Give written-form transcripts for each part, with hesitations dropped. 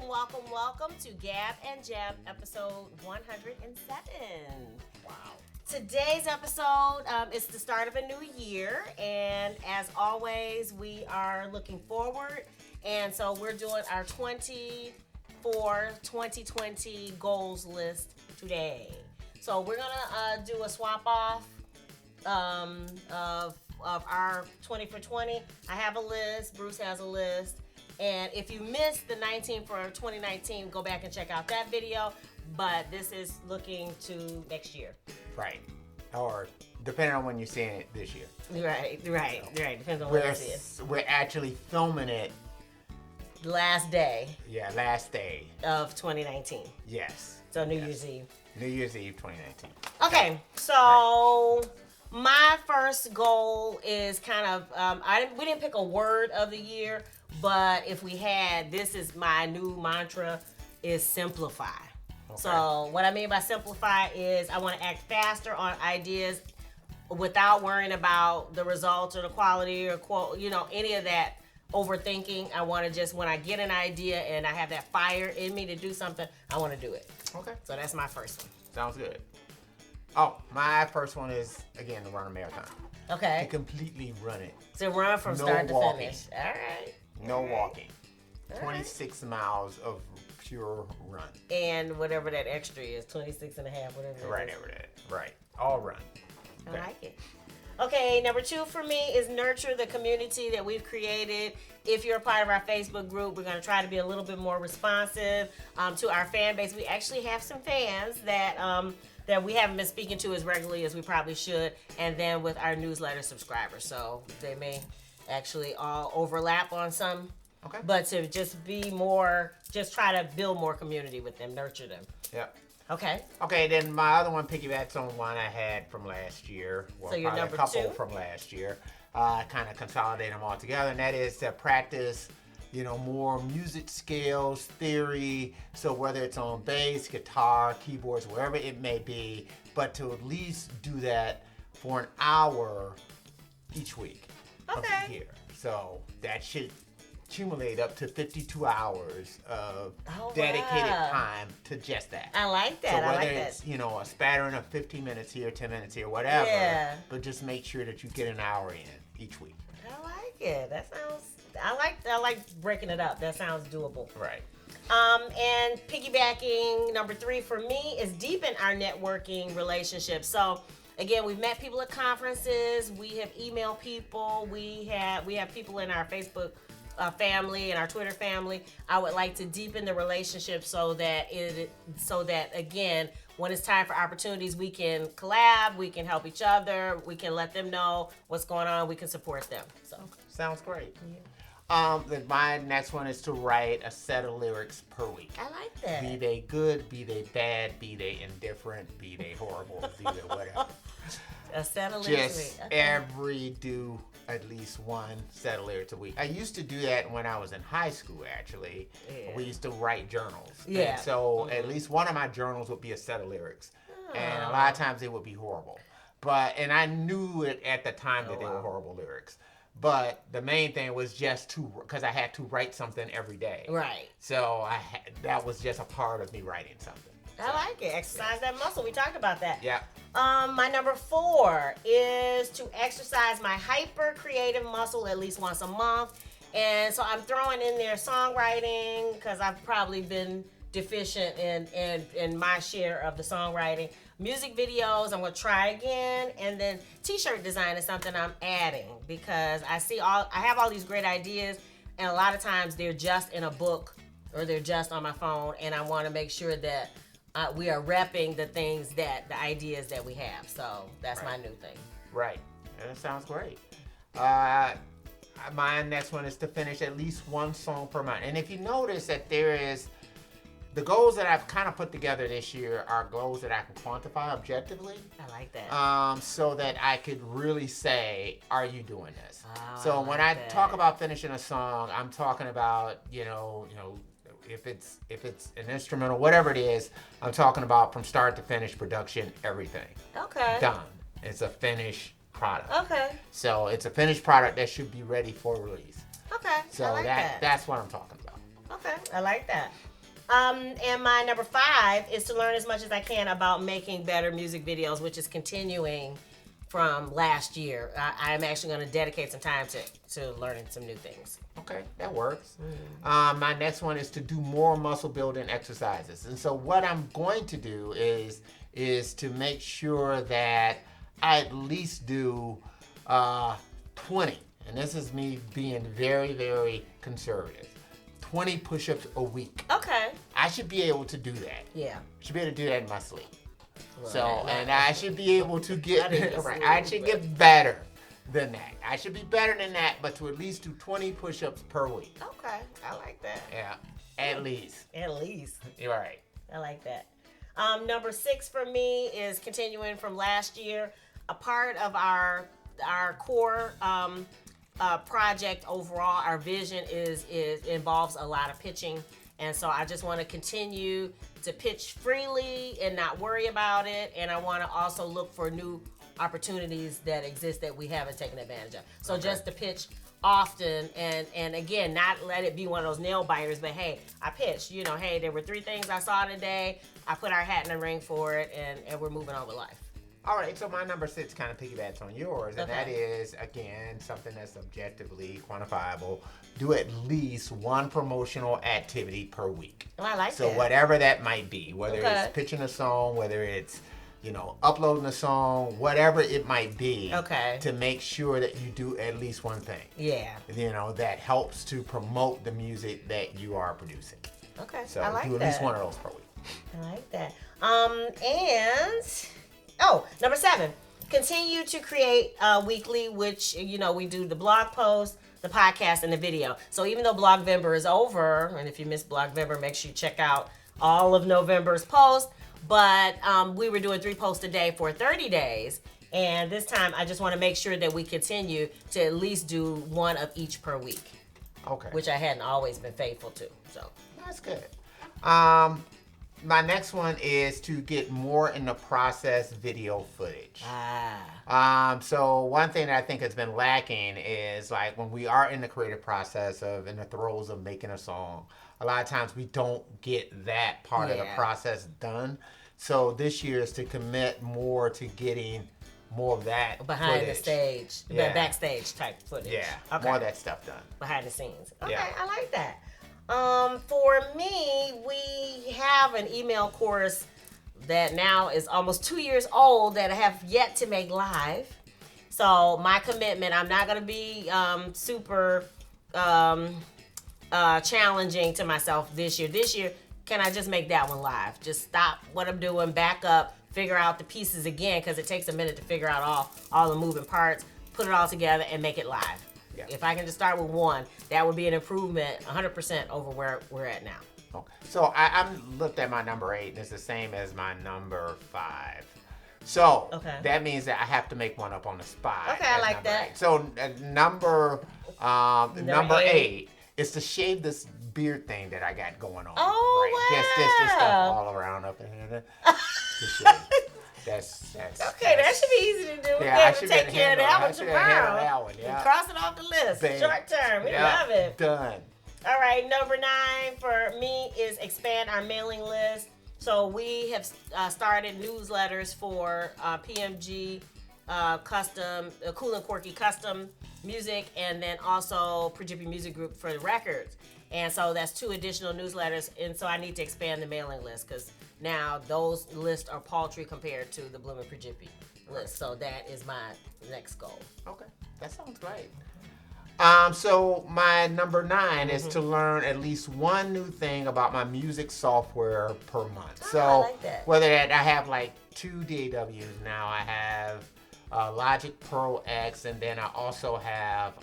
welcome to Gab and Jab episode 107. Wow. Today's episode is the start of a new year, and as always, we are looking forward, and so we're doing our 2020 goals list today. So we're gonna do a swap off of our 20 for 20. I have a list, Bruce has a list. And if you missed the 19 for 2019, go back and check out that video. But this is looking to next year. Right. Or depending on when you're seeing it this year. Right. Depends on when you see it. We're actually filming it. Last day. Yeah, last day. Of 2019. Yes. So New Year's Eve. New Year's Eve 2019. Okay, so my first goal is kind of, we didn't pick a word of the year, but if we had, this is my new mantra, is simplify. Okay. So what I mean by simplify is I want to act faster on ideas without worrying about the results or the quality or any of that overthinking. I want to just, when I get an idea and I have that fire in me to do something, I want to do it. Okay. So that's my first one. Sounds good. Oh, my first one is, again, to run a marathon. Okay. To completely run it. To run from start to walking. finish. All right. No walking. All 26 miles of pure run. And whatever that extra is, 26 and a half, whatever it is. Right. All run. I like it. Okay, number 2 for me is nurture the community that we've created. If you're a part of our Facebook group, we're going to try to be a little bit more responsive to our fan base. We actually have some fans that we haven't been speaking to as regularly as we probably should, and then with our newsletter subscribers. So they may actually all overlap on some. Okay. But to just be more, just try to build more community with them, nurture them. Yep. Okay. Okay, then my other one piggybacks on one I had from last year. Well, so you're number a couple 2? from last year. Kind of consolidate them all together, and that is to practice, more music scales, theory. So whether it's on bass, guitar, keyboards, wherever it may be, but to at least do that for an hour each week of the year. So that should accumulate up to 52 hours of dedicated time to just that. I like that. So whether it's, a spattering of 15 minutes here, 10 minutes here, whatever, but just make sure that you get an hour in each week. I like it. That sounds, I like breaking it up. That sounds doable. Right. And piggybacking, number 3 for me is deepen our networking relationships. So again, we've met people at conferences. We have emailed people. We have people in our Facebook family and our Twitter family. I would like to deepen the relationship so that again, when it's time for opportunities, we can collab, we can help each other, we can let them know what's going on, we can support them. So sounds great. Yeah. Then my next one is to write a set of lyrics per week. I like that. Be they good, be they bad, be they indifferent, be they horrible, be they whatever. A set of lyrics. Just do at least one set of lyrics a week. I used to do that when I was in high school, actually. Yeah. We used to write journals. Yeah. And so at least one of my journals would be a set of lyrics. Oh. And a lot of times they would be horrible. And I knew it at the time that they were horrible lyrics. But the main thing was just because I had to write something every day. Right. So that was just a part of me writing something. I like it. Exercise that muscle. We talked about that. Yeah. My number 4 is to exercise my hyper creative muscle at least once a month. And so I'm throwing in there songwriting because I've probably been deficient in my share of the songwriting. Music videos, I'm going to try again. And then t-shirt design is something I'm adding because I have all these great ideas, and a lot of times they're just in a book or they're just on my phone, and I want to make sure that we are repping the ideas that we have. So that's my new thing. Right. That sounds great. My next one is to finish at least one song per month. And if you notice that the goals that I've kind of put together this year are goals that I can quantify objectively. I like that. So that I could really say, are you doing this? Oh, so when I talk about finishing a song, I'm talking about, if it's an instrumental, whatever it is, I'm talking about from start to finish production, everything. Okay. Done. It's a finished product. Okay. So it's a finished product that should be ready for release. Okay. So I like that. That's what I'm talking about. Okay, I like that. And my number 5 is to learn as much as I can about making better music videos, which is continuing from last year. I'm actually going to dedicate some time to learning some new things. Okay, that works. My next one is to do more muscle building exercises. And so what I'm going to do is to make sure that I at least do 20. And this is me being very, very conservative. 20 push-ups a week. Okay. I should be able to do that. Yeah. I should be able to do that in my sleep. Well, And I should be able to get right. I should get better than that. I should be better than that, but to at least do 20 push-ups per week. Okay, I like that. Yeah, at least. At least. You're right. I like that. Number 6 for me is continuing from last year. A part of our core project overall, our vision is involves a lot of pitching, and so I just want to continue to pitch freely and not worry about it. And I want to also look for new opportunities that exist that we haven't taken advantage of. So just to pitch often, and again, not let it be one of those nail biters, but hey, I pitched, hey, there were 3 things I saw today. I put our hat in the ring for it, and we're moving on with life. All right, so my number 6 kind of piggybacks on yours, and Okay. that is, again, something that's objectively quantifiable. Do at least 1 promotional activity per week. Oh, I like So that. whatever that might be, whether Okay. it's pitching a song, whether it's, uploading a song, whatever it might be, Okay. to make sure that you do at least one thing, Yeah. that helps to promote the music that you are producing. Okay. So I like do at that. least 1 of those per week. I like that. Number 7, continue to create weekly, which, we do the blog post, the podcast, and the video. So even though Blog-vember is over, and if you missed Blog-vember, make sure you check out all of November's posts. But we were doing 3 posts a day for 30 days. And this time, I just want to make sure that we continue to at least do 1 of each per week, Okay. which I hadn't always been faithful to. So That's good. My next one is to get more in the process video footage. So one thing that I think has been lacking is like when we are in the creative process in the throes of making a song, a lot of times we don't get that part of the process done. So this year is to commit more to getting more of that behind footage. the stage, backstage type footage. Yeah, Okay. more of that stuff done. Behind the scenes. Okay, Yeah. I like that. For me, we have an email course that now is almost 2 years old that I have yet to make live. So my commitment, I'm not going to be super challenging to myself this year. This year, can I just make that one live? Just stop what I'm doing, back up, figure out the pieces again, because it takes a minute to figure out all the moving parts, put it all together, and make it live. Yeah. If I can just start with 1, that would be an improvement 100% over where we're at now. Okay. So I'm looked at my number 8, and it's the same as my number 5. So that means that I have to make one up on the spot. Okay, I as like number that. 8. So number 8 is to shave this beard thing that I got going on. Oh, Just this stuff wow. all around up in here. To shave. That's Okay, that should be easy to do. We'll be able to take care of that one tomorrow. That one, yeah. Cross it off the list. Bam. Short term. We love it. Done. All right, number 9 for me is expand our mailing list. So we have started newsletters for PMG custom, Cool and Quirky custom music, and then also Prejippie Music Group for the records. And so that's 2 additional newsletters, and so I need to expand the mailing list because now those lists are paltry compared to the Bloom and Prejippie list. So that is my next goal. Okay, that sounds great. So my number 9 is to learn at least 1 new thing about my music software per month. So I like that. whether that I have like 2 DAWs now, I have Logic Pro X, and then I also have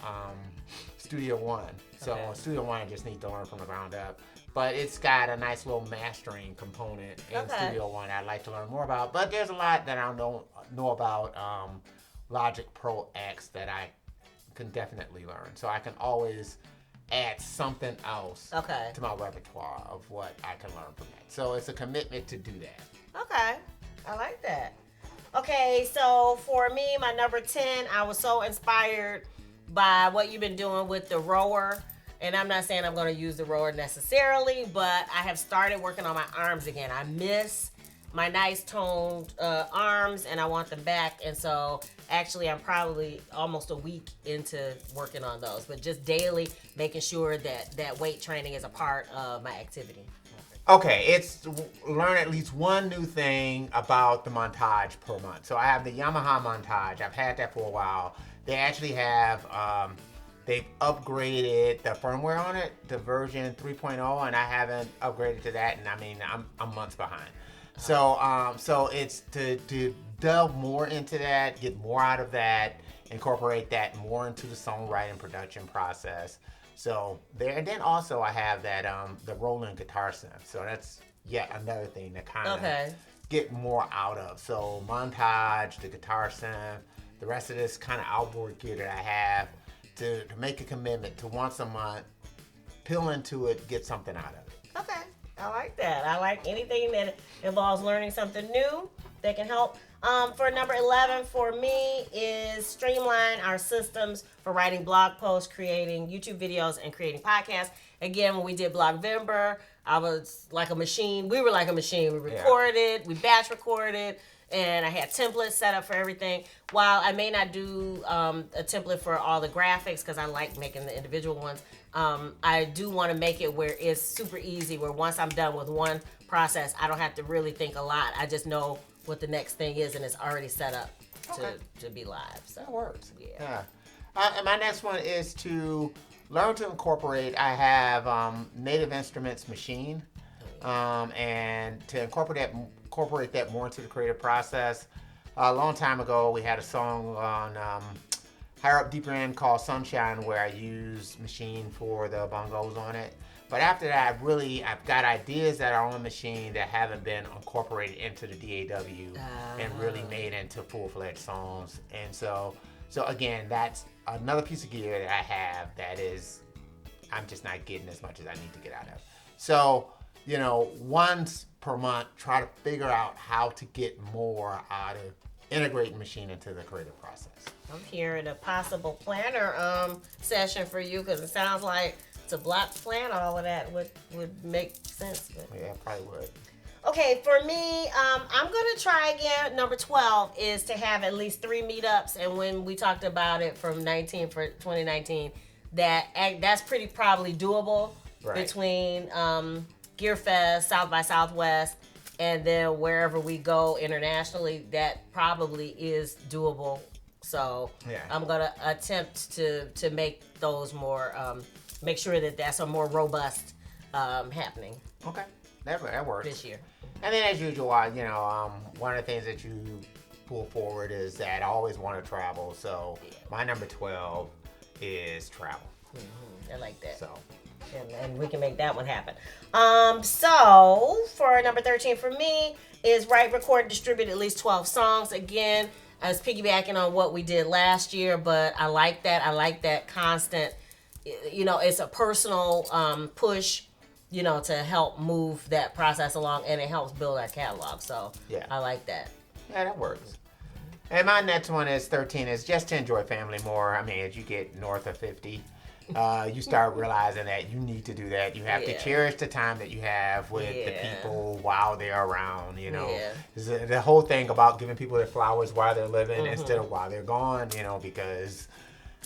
Studio One. So Studio One I just need to learn from the ground up. But it's got a nice little mastering component in Studio One I'd like to learn more about. But there's a lot that I don't know about Logic Pro X that I can definitely learn. So I can always add something else to my repertoire of what I can learn from that. So it's a commitment to do that. Okay, I like that. Okay, so for me, my number 10, I was so inspired by what you've been doing with the rower. And I'm not saying I'm going to use the roller necessarily, but I have started working on my arms again. I miss my nice toned arms, and I want them back. And so actually I'm probably almost a week into working on those, but just daily making sure that weight training is a part of my activity. Okay, it's learn at least one new thing about the Montage per month. So I have the Yamaha Montage. I've had that for a while. They actually have, they've upgraded the firmware on it to version 3.0, and I haven't upgraded to that, and I mean, I'm months behind. So it's to delve more into that, get more out of that, incorporate that more into the songwriting production process. So there, and then also I have that the rolling guitar synth. So that's yet another thing to kind of get more out of. So Montage, the guitar synth, the rest of this kind of outboard gear that I have to make a commitment to once a month, peel into it, get something out of it. Okay. I like that. I like anything that involves learning something new that can help. For number 11 for me is streamline our systems for writing blog posts, creating YouTube videos, and creating podcasts. Again, when we did Blog-vember, I was like a machine. We were like a machine. We recorded, we batch recorded, and I had templates set up for everything. While I may not do a template for all the graphics because I like making the individual ones, I do want to make it where it's super easy, where once I'm done with one process, I don't have to really think a lot. I just know what the next thing is, and it's already set up to be live. So that works. Yeah. And my next one is to learn to incorporate. I have Native Instruments Machine, and to incorporate that more into the creative process. A long time ago, we had a song on Higher Up Deeper In called Sunshine, where I use Machine for the bongos on it. But after that, I've got ideas that are on Machine that haven't been incorporated into the DAW and really made into full-fledged songs. And so again, that's another piece of gear that I have that is, I'm just not getting as much as I need to get out of. So, once per month, try to figure out how to get more out of integrating Machine into the creative process. I'm hearing a possible planner session for you, because it sounds like to block plan all of that would make sense. But. Yeah, probably would. Okay, for me, I'm going to try again. Number 12 is to have at least 3 meetups. And when we talked about it from 2019, that's pretty probably doable between Gear Fest, South by Southwest, and then wherever we go internationally, that probably is doable. So I'm going to attempt to make those more, make sure that that's a more robust happening. Okay. That works. This year. And then as usual, one of the things that you pull forward is that I always want to travel. So my number 12 is travel. Mm-hmm. I like that. So. And we can make that one happen. So for number 13 for me is write, record, distribute at least 12 songs. Again, I was piggybacking on what we did last year, but I like that. I like that constant, it's a personal push, to help move that process along, and it helps build our catalog. So I like that. Yeah, that works. And my next one is 13 is just to enjoy family more. I mean, as you get north of 50, you start realizing that you need to do that. You have to cherish the time that you have with the people while they're around, The whole thing about giving people their flowers while they're living instead of while they're gone, because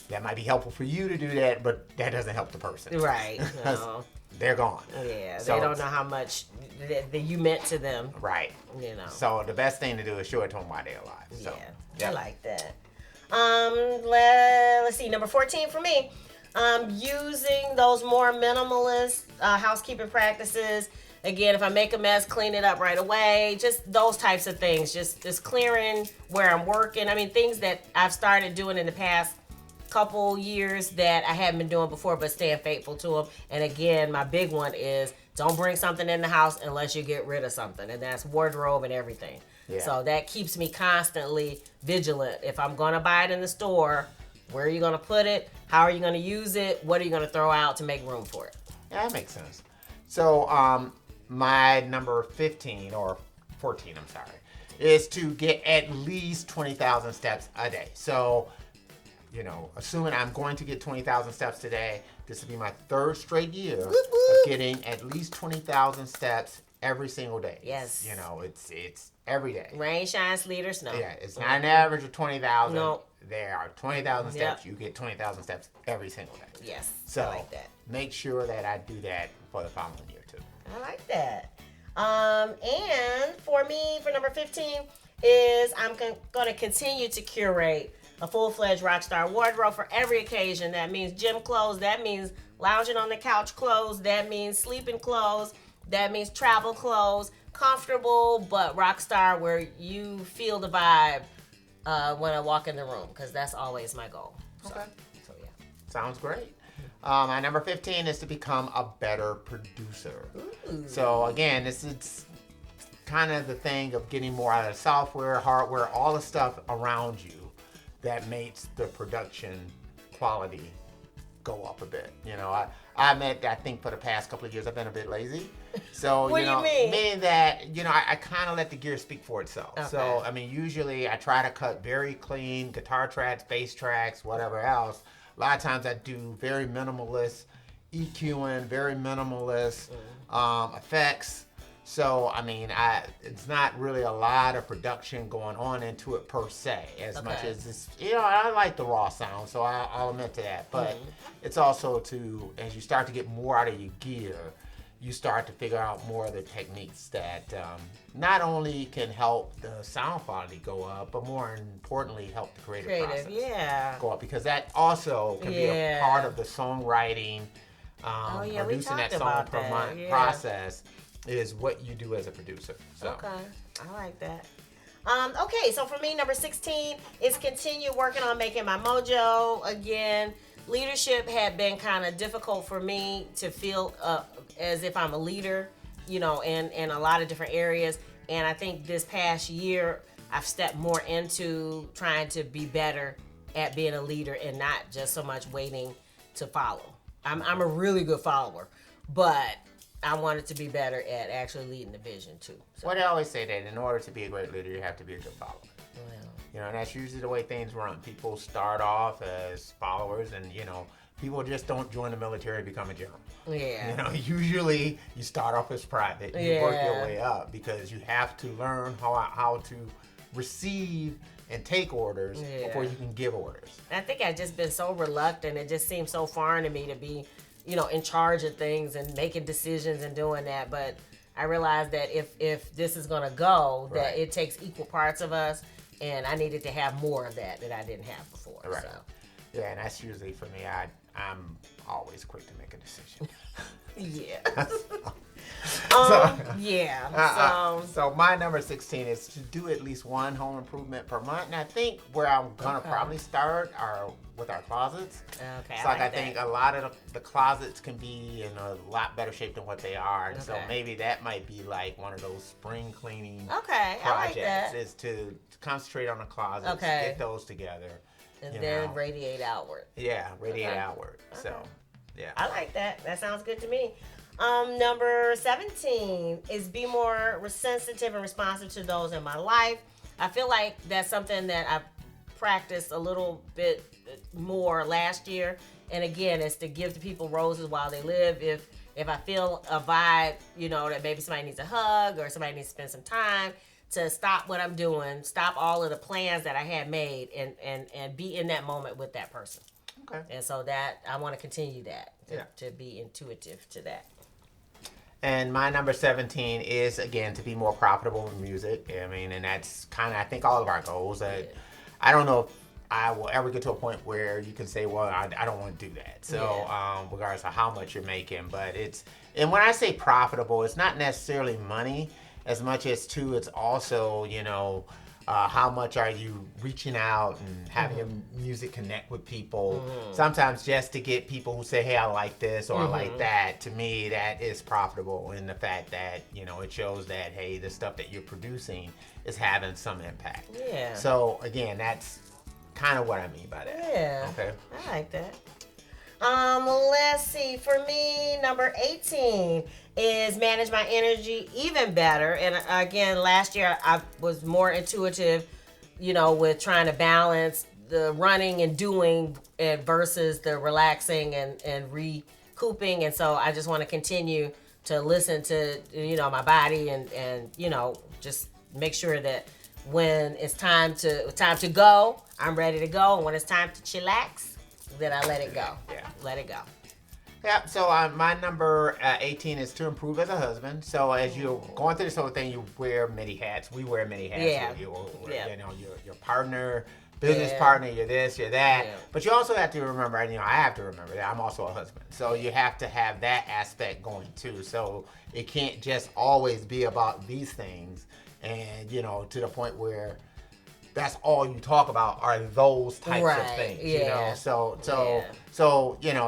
that might be helpful for you to do that, but that doesn't help the person. Right. No. They're gone. Yeah, so, they don't know how much that you meant to them. Right. So the best thing to do is show it to them while they're alive. So, I like that. Let's see, number 14 for me. Using those more minimalist housekeeping practices. Again, if I make a mess, clean it up right away. Just those types of things. Just clearing where I'm working. I mean, things that I've started doing in the past couple years that I hadn't been doing before, but staying faithful to them. And again, my big one is don't bring something in the house unless you get rid of something. And that's wardrobe and everything. Yeah. So that keeps me constantly vigilant. If I'm going to buy it in the store, where are you going to put it? How are you going to use it? What are you going to throw out to make room for it? Yeah, that makes sense. So my number 15 or 14, I'm sorry, is to get at least 20,000 steps a day. So assuming I'm going to get 20,000 steps today, this will be my 3rd straight year of getting at least 20,000 steps every single day. Yes. It's every day. Rain, shine, sleet, or snow. Yeah, it's not an average of 20,000. No. There are 20,000 steps. You get 20,000 steps every single day. Yes. So I like that. make sure that I do that for the following year too. I like that. And for me, for number 15, is I'm going to continue to curate a full-fledged rock star wardrobe for every occasion. That means gym clothes. That means lounging on the couch clothes. That means sleeping clothes. That means travel clothes. Comfortable, but rock star where you feel the vibe when I walk in the room, because that's always my goal. So yeah. Sounds great. My number 15 is to become a better producer. Ooh. So again, it's kind of the thing of getting more out of the software, hardware, all the stuff around you that makes the production quality go up a bit. I admit, I think for the past couple of years I've been a bit lazy. So, what do you mean? Meaning that, I kind of let the gear speak for itself. Okay. So, usually I try to cut very clean guitar tracks, bass tracks, whatever else. A lot of times I do very minimalist EQing, very minimalist effects. So, it's not really a lot of production going on into it per se, as much as it's, I like the raw sound, so I'll admit to that. But it's also as you start to get more out of your gear, you start to figure out more of the techniques that not only can help the sound quality go up, but more importantly, help the creative process go up. Because that also can be a part of the songwriting, producing that song per month process. Is what you do as a producer. So. Okay, I like that. Okay, so for me, number 16 is continue working on making my mojo. Again, leadership had been kind of difficult for me to feel as if I'm a leader, in a lot of different areas. And I think this past year, I've stepped more into trying to be better at being a leader and not just so much waiting to follow. I'm a really good follower, but I wanted to be better at actually leading the vision too. So. Well, they always say that in order to be a great leader, you have to be a good follower. And that's usually the way things run. People start off as followers, and people just don't join the military and become a general. Yeah. Usually you start off as private and you work your way up, because you have to learn how to receive and take orders before you can give orders. I think I've just been so reluctant. It just seems so foreign to me to be in charge of things and making decisions and doing that. But I realized that if this is going to go, that it takes equal parts of us, and I needed to have more of that I didn't have before. Right. So. Yeah, and that's usually for me. I'm always quick to make a decision. Yeah. So my number 16 is to do at least one home improvement per month. And I think where I'm going to probably start are with our closets. Okay, so I think a lot of the closets can be in a lot better shape than what they are. And so maybe that might be like one of those spring cleaning projects, I like that. is to concentrate on the closets, get those together. And then radiate outward. Yeah, radiate outward. So, yeah. I like that. That sounds good to me. Number 17 is be more sensitive and responsive to those in my life. I feel like that's something that I've practiced a little bit more last year. And again, it's to give the people roses while they live. If I feel a vibe, that maybe somebody needs a hug or somebody needs to spend some time, to stop what I'm doing, stop all of the plans that I had made, and be in that moment with that person. Okay. And so that I want to continue that, to be intuitive to that. And my number 17 is, again, to be more profitable in music. And that's kind of, I think, all of our goals. I don't know if I will ever get to a point where you can say, well, I don't want to do that. So regardless of how much you're making, but and when I say profitable, it's not necessarily money as much as it's also, how much are you reaching out and having your music connect with people? Sometimes just to get people who say, hey, I like this or I like that. To me, that is profitable in the fact that, it shows that, hey, the stuff that you're producing is having some impact. Yeah. So, again, that's kind of what I mean by that. Yeah. Okay. I like that. Let's see. For me, number 18 is manage my energy even better. And again, last year I was more intuitive, with trying to balance the running and doing versus the relaxing and recouping. And so I just want to continue to listen to, my body and just make sure that when it's time to go, I'm ready to go. And when it's time to chillax, then I let it go. Yeah. Let it go. Yeah, so my number 18 is to improve as a husband. So as you're going through this whole thing, you wear many hats. We wear many hats. Yeah. Your partner, business partner, you're this, you're that. Yeah. But you also have to remember, I have to remember that I'm also a husband. So you have to have that aspect going too. So it can't just always be about these things and, to the point where that's all you talk about are those types of things, So,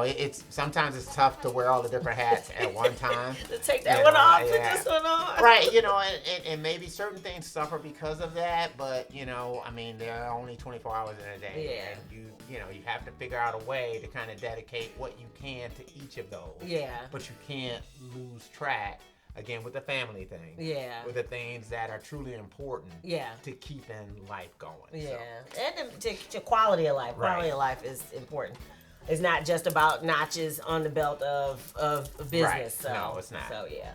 it's sometimes it's tough to wear all the different hats at one time. To take that one off, put this one on. Right, and maybe certain things suffer because of that, but, there are only 24 hours in a day. Yeah. And you have to figure out a way to kind of dedicate what you can to each of those. Yeah. But you can't lose track. Again, with the family thing. Yeah. With the things that are truly important. Yeah. To keeping life going. Yeah. So. And to quality of life. Quality of life is important. It's not just about notches on the belt of business. Right. So, no, it's not. So, yeah.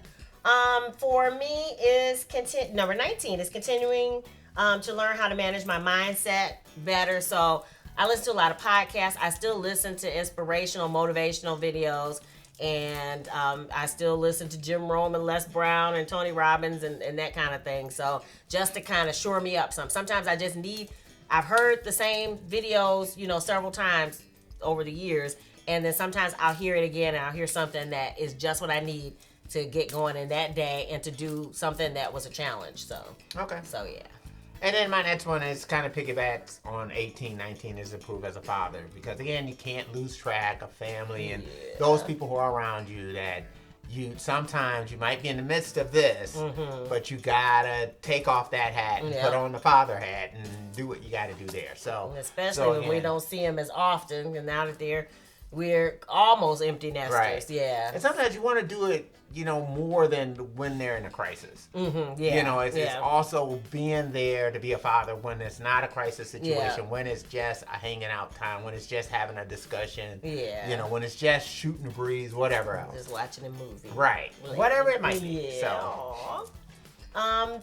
For me is number 19 is continuing to learn how to manage my mindset better. So I listen to a lot of podcasts. I still listen to inspirational, motivational videos. And I still listen to Jim Rome and Les Brown and Tony Robbins and that kind of thing. So just to kind of shore me up sometimes I just I've heard the same videos, several times over the years. And then sometimes I'll hear it again and I'll hear something that is just what I need to get going in that day and to do something that was a challenge. So, okay. So, yeah. And then my next one is kind of piggybacks on 18, 19 is improve as a father. Because again, you can't lose track of family and those people who are around you that sometimes you might be in the midst of this, but you gotta take off that hat and put on the father hat and do what you gotta do there. So especially when we don't see them as often, and now that we're almost empty nesters. Right. Yeah. And sometimes you want to do it, more than when they're in a crisis. Yeah. It's also being there to be a father when it's not a crisis situation, when it's just a hanging out time, when it's just having a discussion, when it's just shooting the breeze, whatever else. Just watching a movie. Right. Whatever it might be. So.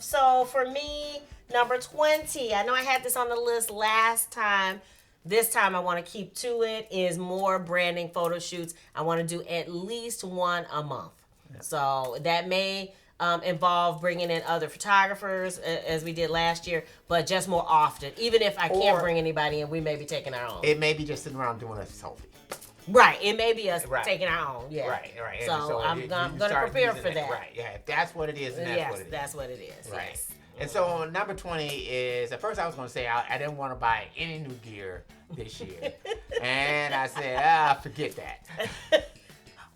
So for me, number 20, I know I had this on the list last time. This time I want to keep to it, is more branding photo shoots. I want to do at least one a month. Yeah. So that may involve bringing in other photographers as we did last year, but just more often. Even if I can't bring anybody in, we may be taking our own. It may be just sitting around doing a selfie. Right. It may be us taking our own. Yeah. Right. So I'm going to prepare for that. Right. Yeah. If that's what it is, then that's what it is. That's what it is. Right. Yes. And so number 20 is, at first I was going to say I didn't want to buy any new gear this year. And I said, forget that.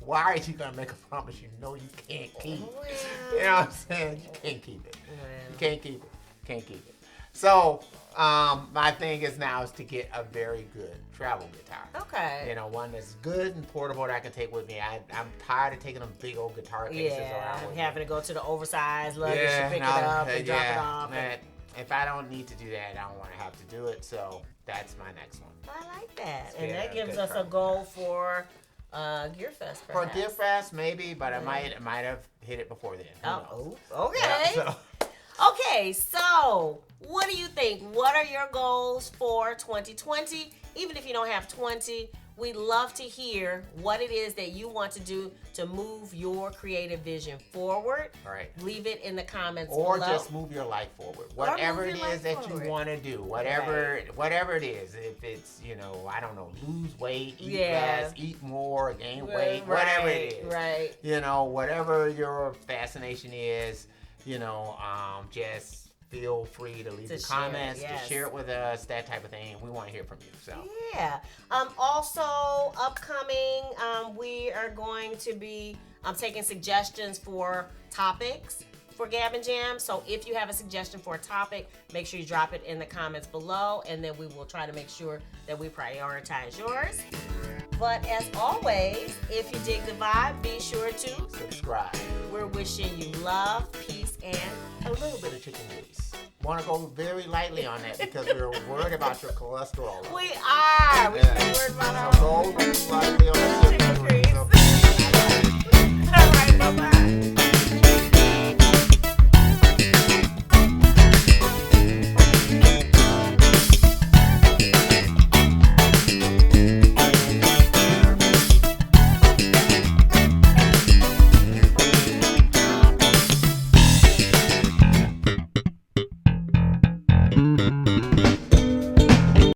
Why are you going to make a promise you know you can't keep? Well, you know what I'm saying? You can't keep it. Well. You can't keep it. Can't keep it. So my thing is now is to get a very good travel guitar. Okay. One that's good and portable that I can take with me. I'm tired of taking them big old guitar cases around with having to go to the oversized luggage to pick it up and drop it off. Man, if I don't need to do that, I don't want to have to do it. So that's my next one. I like that. And that gives us a goal for Gear Fest, perhaps. For Gear Fest, maybe, but I might have hit it before then. Oh, okay. Yeah, Okay, so what do you think? What are your goals for 2020? Even if you don't have 20, we'd love to hear what it is that you want to do to move your creative vision forward. All right. Leave it in the comments or below. just move your life forward. Whatever it is that you want to do, whatever it is. If it's, I don't know, lose weight, eat less, eat more, gain weight, whatever it is. Right. Whatever your fascination is, just feel free to leave the comments, to share it with us, that type of thing. We want to hear from you. So yeah. Also, upcoming, we are going to be taking suggestions for topics for Gab and Jam. So if you have a suggestion for a topic, make sure you drop it in the comments below, and then we will try to make sure that we prioritize yours. But as always, if you dig the vibe, be sure to subscribe. We're wishing you love, peace, and a little bit of chicken grease. Want to go very lightly on that because we're worried about your cholesterol. We are.